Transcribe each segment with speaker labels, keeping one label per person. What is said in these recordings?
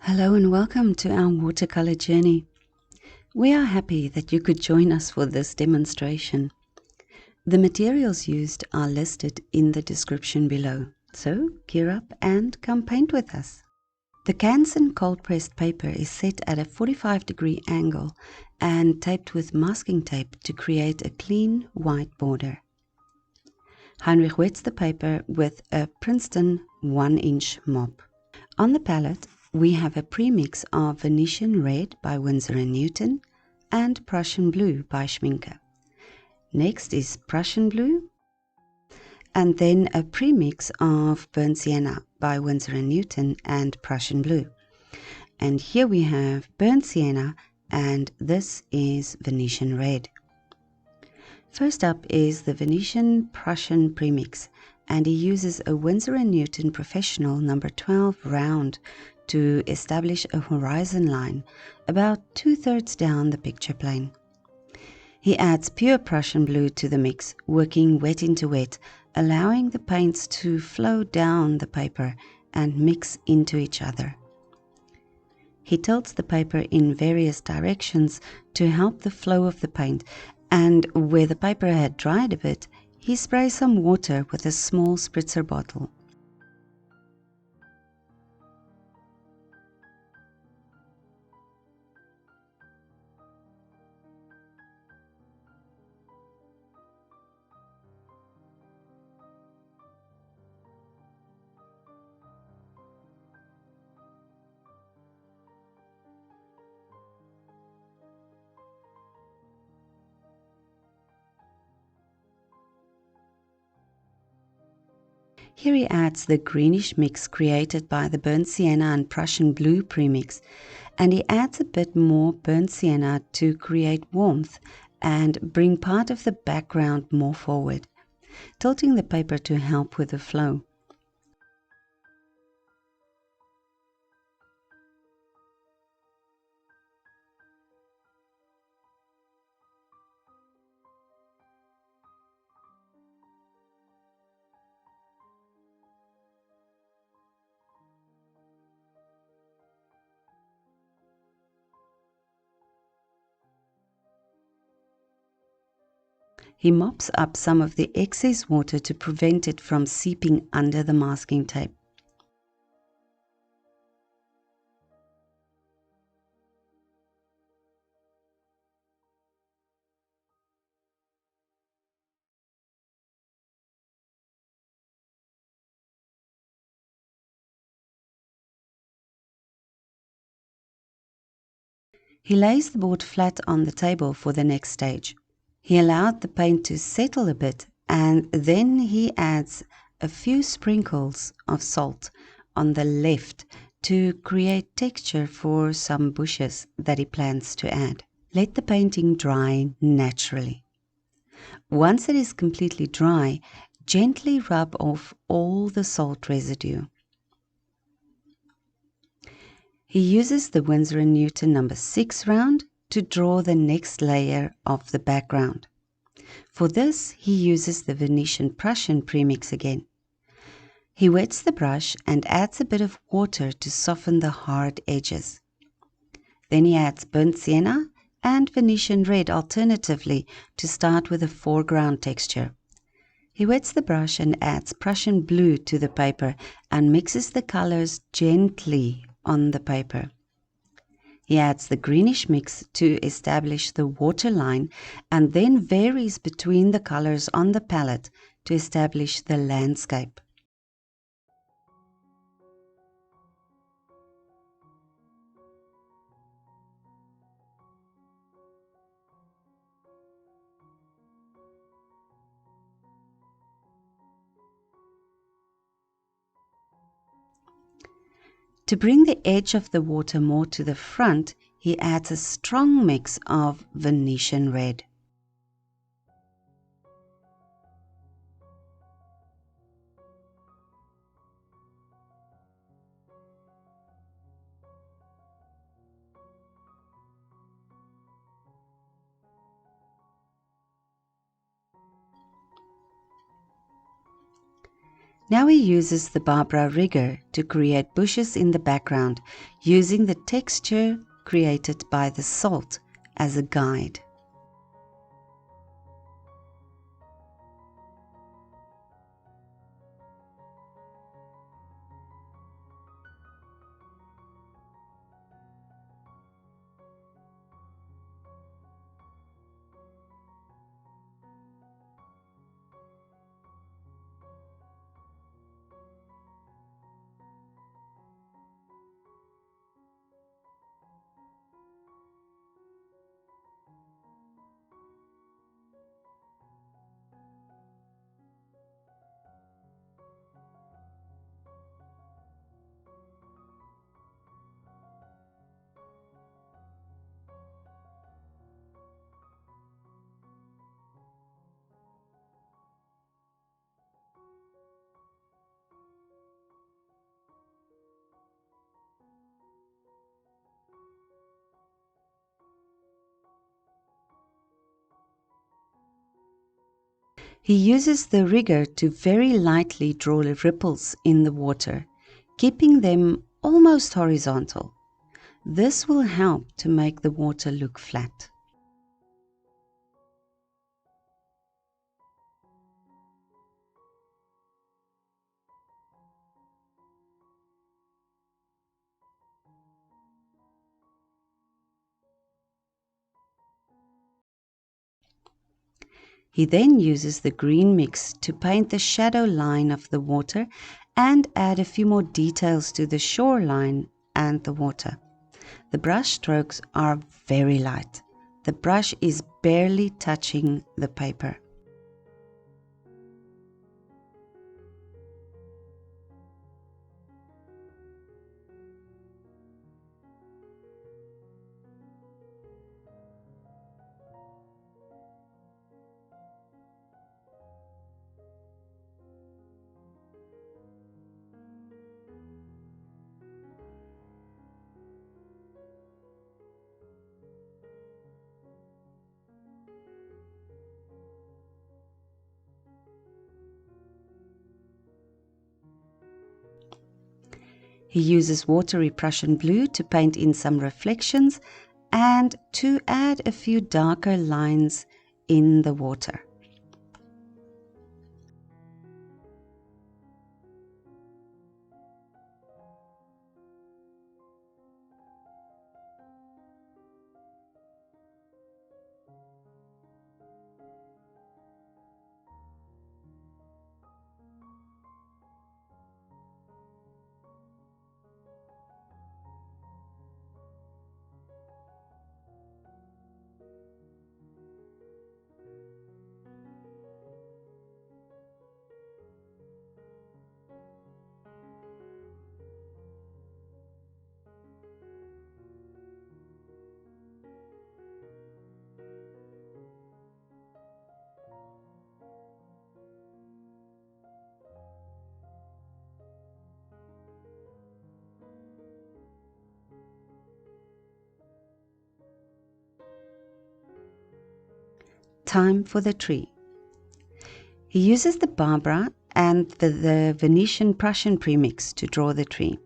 Speaker 1: Hello and welcome to our watercolor journey. We are happy that you could join us for this demonstration. The materials used are listed in the description below, so gear up and come paint with us. The Canson cold pressed paper is set at a 45-degree angle and taped with masking tape to create a clean white border. Heinrich wets the paper with a Princeton 1-inch mop. On the palette, we have a premix of Venetian Red by Winsor & Newton and Prussian Blue by Schminke. Next is Prussian Blue, and then a premix of Burnt Sienna by Winsor & Newton and Prussian Blue. And here we have Burnt Sienna, and this is Venetian Red. First up is the Venetian Prussian premix, and he uses a Winsor & Newton Professional No. 12 round to establish a horizon line about 2/3 down the picture plane. He adds pure Prussian blue to the mix, working wet into wet, allowing the paints to flow down the paper and mix into each other. He tilts the paper in various directions to help the flow of the paint, and where the paper had dried a bit, he sprays some water with a small spritzer bottle. Here he adds the greenish mix created by the Burnt Sienna and Prussian Blue premix, and he adds a bit more Burnt Sienna to create warmth and bring part of the background more forward, tilting the paper to help with the flow. He mops up some of the excess water to prevent it from seeping under the masking tape. He lays the board flat on the table for the next stage. He allowed the paint to settle a bit, and then he adds a few sprinkles of salt on the left to create texture for some bushes that he plans to add. Let the painting dry naturally. Once it is completely dry, gently rub off all the salt residue. He uses the Winsor & Newton No. 6 round to draw the next layer of the background. For this, he uses the Venetian Prussian premix again. He wets the brush and adds a bit of water to soften the hard edges. Then he adds Burnt Sienna and Venetian Red alternatively to start with a foreground texture. He wets the brush and adds Prussian Blue to the paper and mixes the colors gently on the paper. He adds the greenish mix to establish the waterline and then varies between the colors on the palette to establish the landscape. To bring the edge of the water more to the front, he adds a strong mix of Venetian Red. Now he uses the Babara rigger to create bushes in the background, using the texture created by the salt as a guide. He uses the rigger to very lightly draw ripples in the water, keeping them almost horizontal. This will help to make the water look flat. He then uses the green mix to paint the shadow line of the water and add a few more details to the shoreline and the water. The brush strokes are very light. The brush is barely touching the paper. He uses watery Prussian blue to paint in some reflections and to add a few darker lines in the water. Time for the tree. He uses the Babara and the Venetian Prussian premix to draw the tree.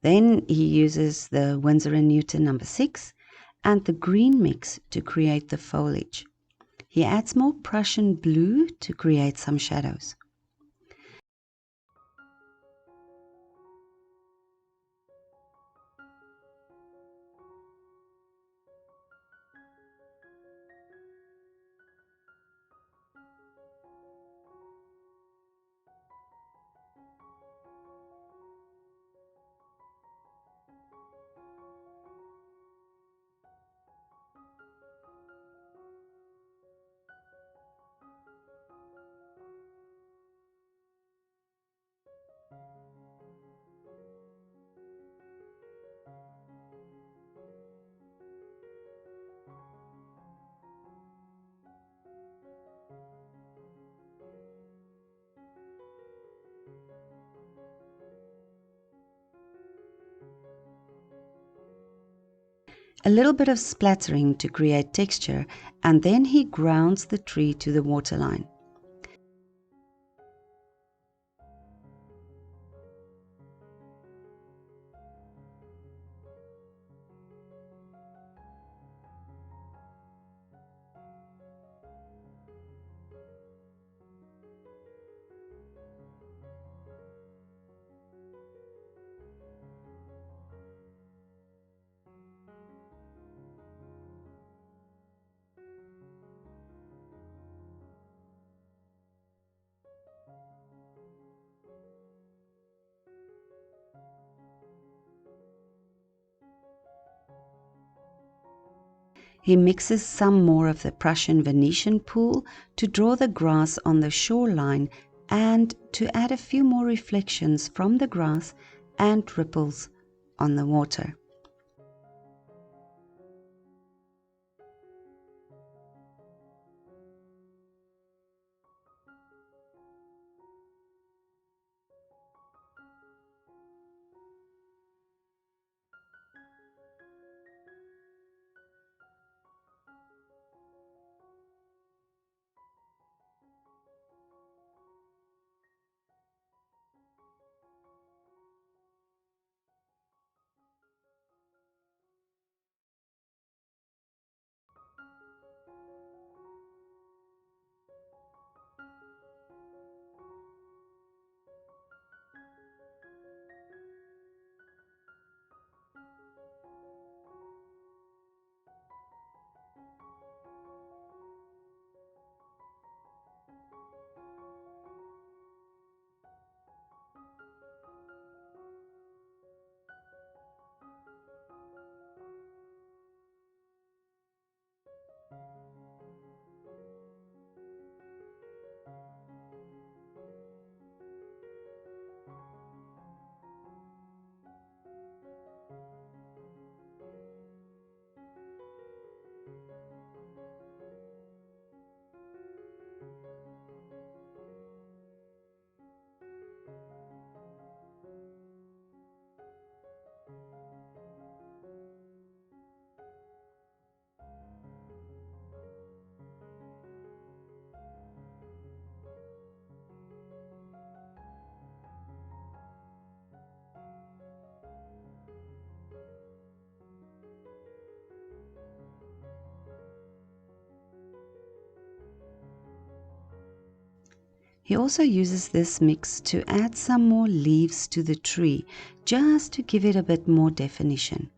Speaker 1: Then he uses the Winsor & Newton No. 6 and the green mix to create the foliage. He adds more Prussian blue to create some shadows. A little bit of splattering to create texture, and then he grounds the tree to the waterline. He mixes some more of the Prussian Venetian pool to draw the grass on the shoreline and to add a few more reflections from the grass and ripples on the water. He also uses this mix to add some more leaves to the tree, just to give it a bit more definition.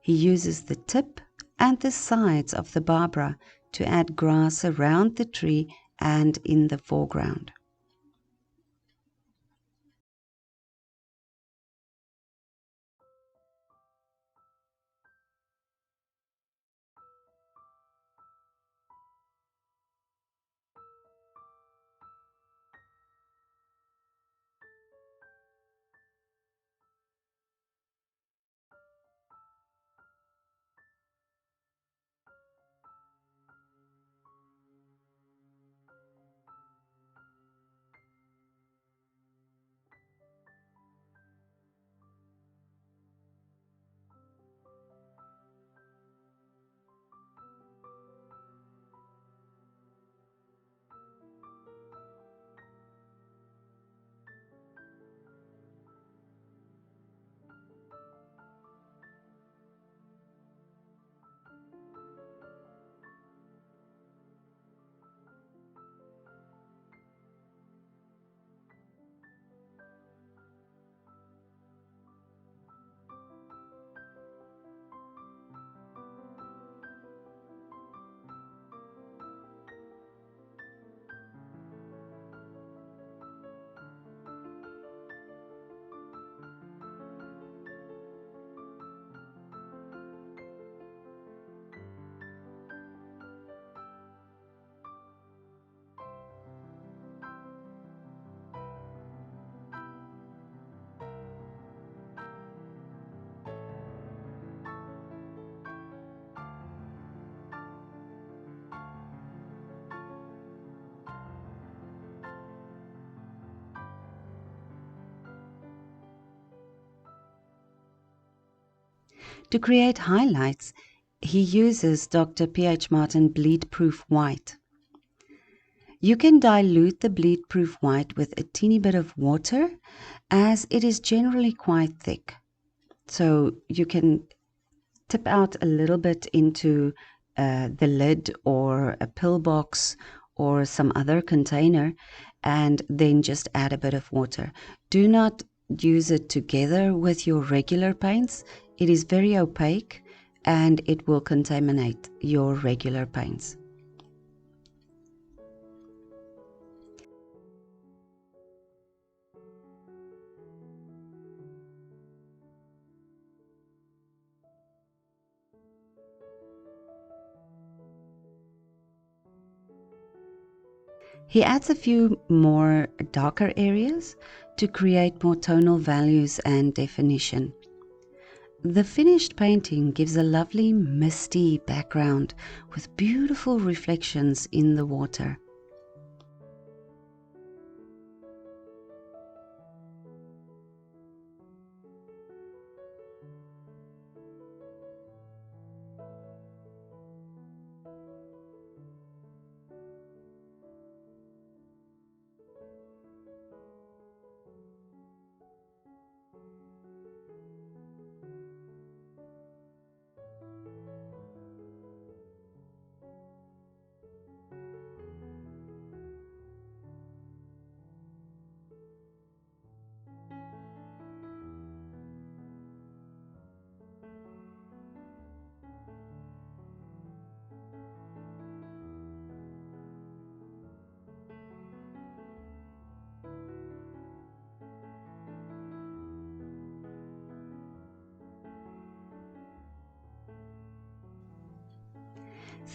Speaker 1: He uses the tip and the sides of the Babara to add grass around the tree and in the foreground. To create highlights, he uses Dr. P.H. Martin bleed-proof white. You can dilute the bleed-proof white with a teeny bit of water, as it is generally quite thick. So you can tip out a little bit into the lid or a pillbox or some other container, and then just add a bit of water. Do not use it together with your regular paints. It is very opaque and it will contaminate your regular paints. He adds a few more darker areas to create more tonal values and definition. The finished painting gives a lovely misty background with beautiful reflections in the water.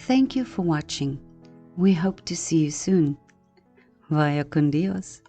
Speaker 1: Thank you for watching. We hope to see you soon. Vaya con Dios.